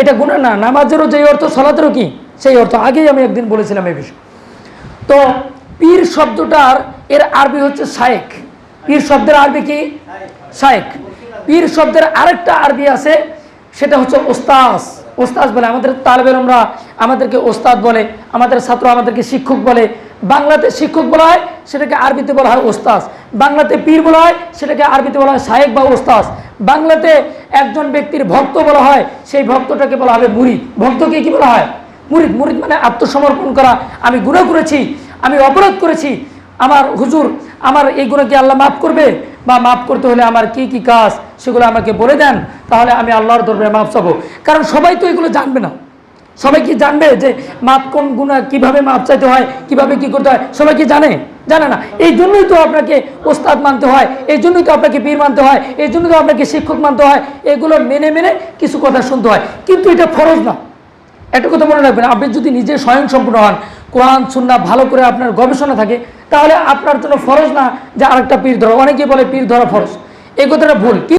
এটা গুনাহ না। নামাজেরও যেই অর্থ সালাতেরও কি সেই অর্থ, আগেই আমি একদিন বলেছিলাম এই বিষয়। তো পীর শব্দটার এর আরবি হচ্ছে শায়েখ। পীর শব্দের আরবি কি? শায়েখ। পীর শব্দের আরেকটা আরবি আছে, সেটা হচ্ছে ওস্তাজ। ওস্তাজ বলে আমাদের তালেবের, আমরা আমাদেরকে ওস্তাদ বলে, আমাদের ছাত্র আমাদেরকে শিক্ষক বলে। বাংলাতে শিক্ষক বলা হয়, সেটাকে আরবিতে বলা হয় ওস্তাজ। বাংলাতে পীর বলা হয়, সেটাকে আরবিতে বলা হয় শায়েখ বা ওস্তাজ। বাংলাতে একজন ব্যক্তির ভক্ত বলা হয়, সেই ভক্তটাকে বলা হবে মুরিদ। ভক্তকে কি বলা হয়? মুরিদ। মুরিদ মানে আত্মসমর্পণ করা। আমি গুনাহ করেছি, আমি অপরাধ করেছি, আমার হুজুর আমার এই গুনাহ কি আল্লাহ মাফ করবে, বা মাফ করতে হলে আমার কি কি কাজ সেগুলো আমাকে বলে দেন, তাহলে আমি আল্লাহর দরবারে মাফ চাবো। কারণ সবাই তো এগুলো জানবে না। সবাই কি জানবে যে মাপ কোন গুনাহ, কিভাবে মাপ চাইতে হয়, কিভাবে কি করতে হয়? সবাই কি জানে? জানে না। এই জন্যই তো আপনাকে ওস্তাদ মানতে হয়, এই জন্যই তো আপনাকে পীর মানতে হয়, এই জন্যই তো আপনাকে শিক্ষক মানতে হয়। এগুলো মেনে মেনে কিছু কথা শুনতে হয়, কিন্তু এটা ফরজ না। একটা কথা মনে রাখবেন, আপনি যদি নিজে স্বয়ংসম্পূর্ণ হন, কোরআন সুন্নাহ ভালো করে আপনার গবেষণা থাকে, তাহলে আপনার জন্য ফরজ না যে আরেকটা পীর ধরা। অনেকে বলে পীর ধরা ফরজ, এই কথাটা ভুল।